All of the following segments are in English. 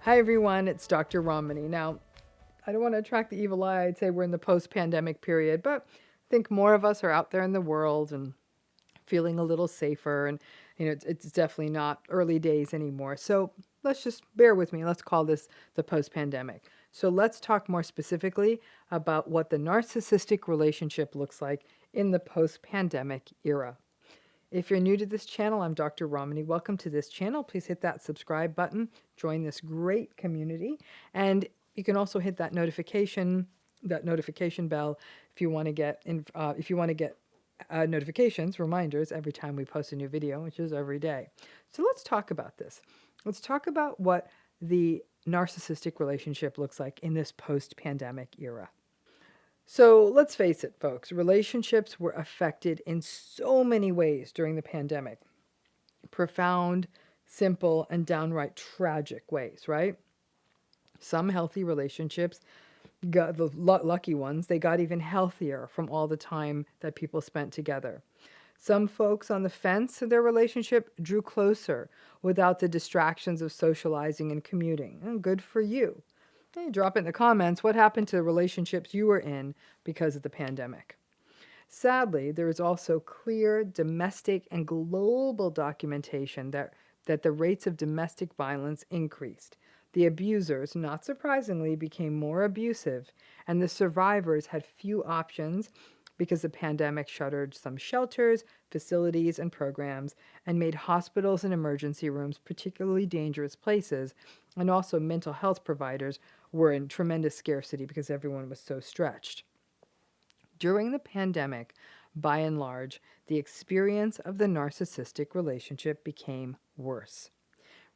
Hi everyone, it's Dr. Romani. Now, I don't want to attract the evil eye. I'd say we're in the post-pandemic period, but I think more of us are out there in the world and feeling a little safer. And it's definitely not early days anymore. So let's just bear with me. Let's call this the post-pandemic. So let's talk more specifically about what the narcissistic relationship looks like in the post-pandemic era. If you're new to this channel, I'm Dr. Romani. Welcome to this channel. Please hit that subscribe button, join this great community, and you can also hit that notification bell if you want to get notifications, reminders every time we post a new video, which is every day. So let's talk about this. Let's talk about what the narcissistic relationship looks like in this post-pandemic era. So let's face it, folks, relationships were affected in so many ways during the pandemic. Profound, simple, and downright tragic ways, right? Some healthy relationships, got the lucky ones, they got even healthier from all the time that people spent together. Some folks on the fence of their relationship drew closer without the distractions of socializing and commuting. And good for you. Hey, drop it in the comments what happened to the relationships you were in because of the pandemic. Sadly, there is also clear domestic and global documentation that the rates of domestic violence increased. The abusers, not surprisingly, became more abusive, and the survivors had few options because the pandemic shuttered some shelters, facilities, and programs, and made hospitals and emergency rooms particularly dangerous places, and also mental health providers were in tremendous scarcity because everyone was so stretched. During the pandemic, by and large, the experience of the narcissistic relationship became worse.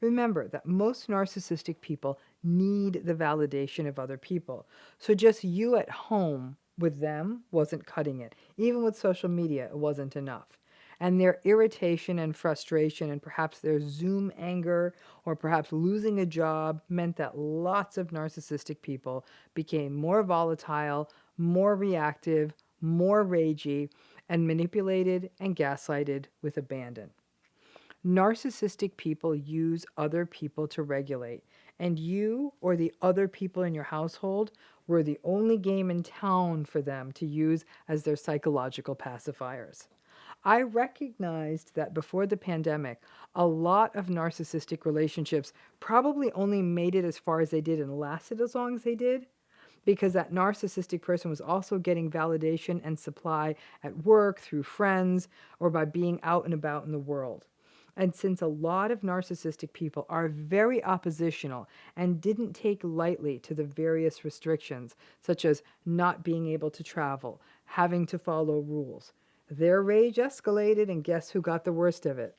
Remember that most narcissistic people need the validation of other people. So just you at home with them wasn't cutting it. Even with social media, it wasn't enough. And their irritation and frustration and perhaps their Zoom anger or perhaps losing a job meant that lots of narcissistic people became more volatile, more reactive, more ragey, and manipulated and gaslighted with abandon. Narcissistic people use other people to regulate, and you or the other people in your household were the only game in town for them to use as their psychological pacifiers. I recognized that before the pandemic, a lot of narcissistic relationships probably only made it as far as they did and lasted as long as they did because that narcissistic person was also getting validation and supply at work, through friends, or by being out and about in the world. And since a lot of narcissistic people are very oppositional and didn't take lightly to the various restrictions, such as not being able to travel, having to follow rules, their rage escalated, and guess who got the worst of it?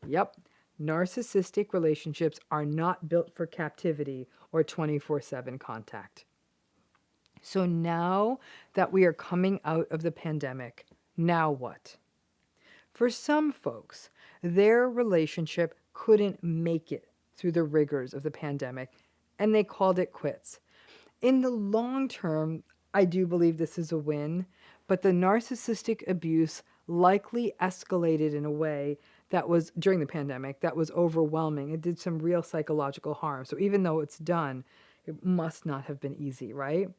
Yep, narcissistic relationships are not built for captivity or 24/7 contact. So now that we are coming out of the pandemic, now what? For some folks, their relationship couldn't make it through the rigors of the pandemic, and they called it quits. In the long term, I do believe this is a win, but the narcissistic abuse likely escalated in a way that was, during the pandemic, that was overwhelming. It did some real psychological harm. So even though it's done, it must not have been easy, right?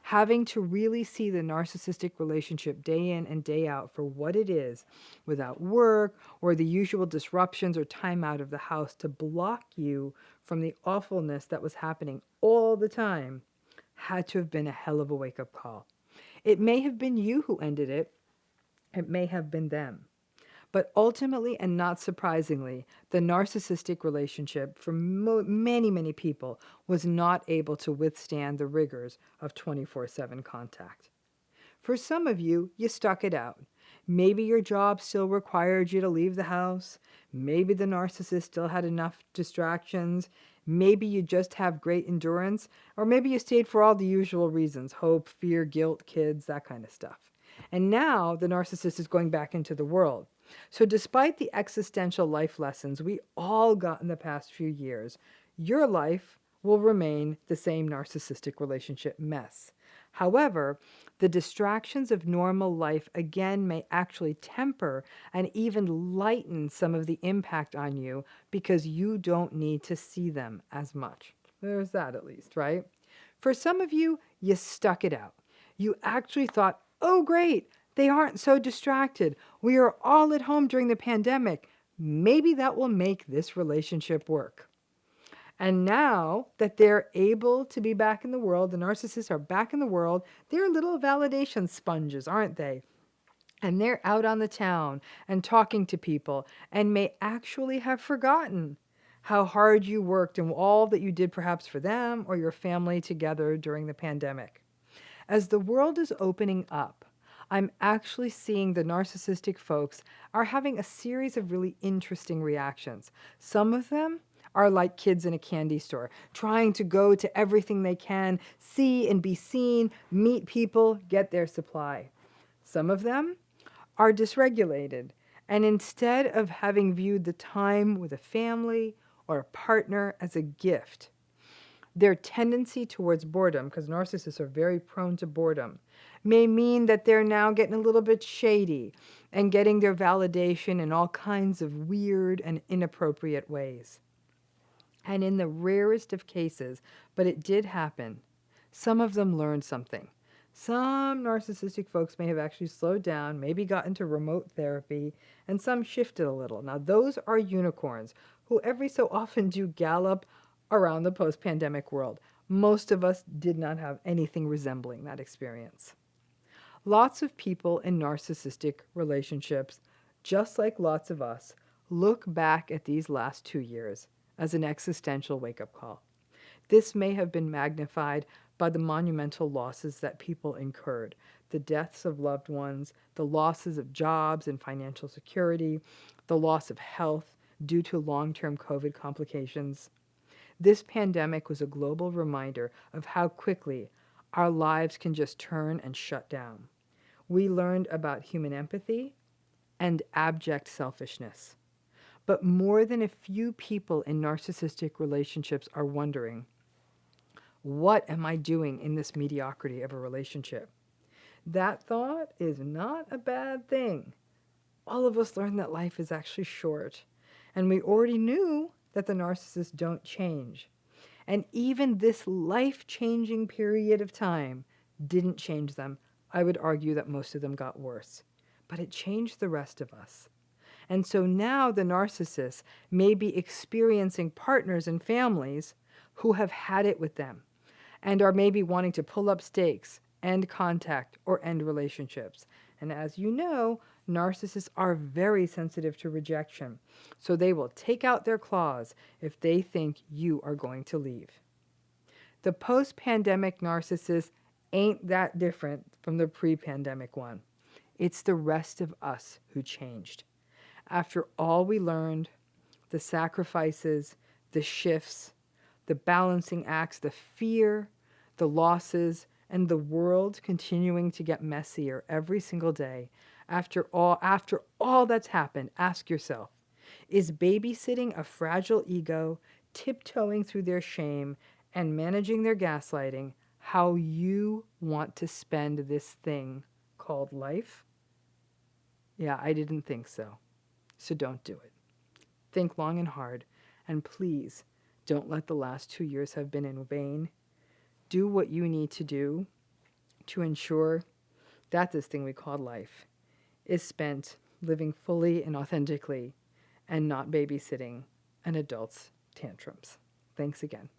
Having to really see the narcissistic relationship day in and day out for what it is, without work or the usual disruptions or time out of the house to block you from the awfulness that was happening all the time, had to have been a hell of a wake-up call. It may have been you who ended it. It may have been them. But ultimately, and not surprisingly, the narcissistic relationship for many, many people was not able to withstand the rigors of 24/7 contact. For some of you, you stuck it out. Maybe your job still required you to leave the house. Maybe the narcissist still had enough distractions. Maybe you just have great endurance. Or maybe you stayed for all the usual reasons: hope, fear, guilt, kids, that kind of stuff. And now the narcissist is going back into the world. So despite the existential life lessons we all got in the past few years, your life will remain the same narcissistic relationship mess. However, The distractions of normal life again may actually temper and even lighten some of the impact on you because you don't need to see them as much. There's that at least, right? For some of you, you stuck it out. You actually thought, oh, great, they aren't so distracted. We are all at home during the pandemic. Maybe that will make this relationship work. And now that they're able to be back in the world, the narcissists are back in the world, they're little validation sponges, aren't they? And they're out on the town and talking to people and may actually have forgotten how hard you worked and all that you did perhaps for them or your family together during the pandemic. As the world is opening up, I'm actually seeing the narcissistic folks are having a series of really interesting reactions. Some of them are like kids in a candy store, trying to go to everything they can, see and be seen, meet people, get their supply. Some of them are dysregulated, and instead of having viewed the time with a family or a partner as a gift, their tendency towards boredom, because narcissists are very prone to boredom, may mean that they're now getting a little bit shady and getting their validation in all kinds of weird and inappropriate ways. And in the rarest of cases, but it did happen, some of them learned something. Some narcissistic folks may have actually slowed down, maybe got into remote therapy, and some shifted a little. Now, those are unicorns who every so often do gallop around the post-pandemic world. Most of us did not have anything resembling that experience. Lots of people in narcissistic relationships, just like lots of us, look back at these last 2 years as an existential wake-up call. This may have been magnified by the monumental losses that people incurred, the deaths of loved ones, the losses of jobs and financial security, the loss of health due to long-term COVID complications. This pandemic was a global reminder of how quickly our lives can just turn and shut down. We learned about human empathy and abject selfishness. But more than a few people in narcissistic relationships are wondering, what am I doing in this mediocrity of a relationship? That thought is not a bad thing. All of us learned that life is actually short, and we already knew that the narcissists don't change. And even this life-changing period of time didn't change them. I would argue that most of them got worse. But it changed the rest of us. And so now the narcissists may be experiencing partners and families who have had it with them and are maybe wanting to pull up stakes, end contact, or end relationships. And as you know, narcissists are very sensitive to rejection, so they will take out their claws if they think you are going to leave. The post-pandemic narcissist ain't that different from the pre-pandemic one. It's the rest of us who changed. After all we learned, the sacrifices, the shifts, the balancing acts, the fear, the losses, and the world continuing to get messier every single day, after all that's happened, ask yourself, is babysitting a fragile ego, tiptoeing through their shame, and managing their gaslighting how you want to spend this thing called life? Yeah, I didn't think so. So don't do it. Think long and hard, and please don't let the last 2 years have been in vain. Do what you need to do to ensure that this thing we call life is spent living fully and authentically and not babysitting an adult's tantrums. Thanks again.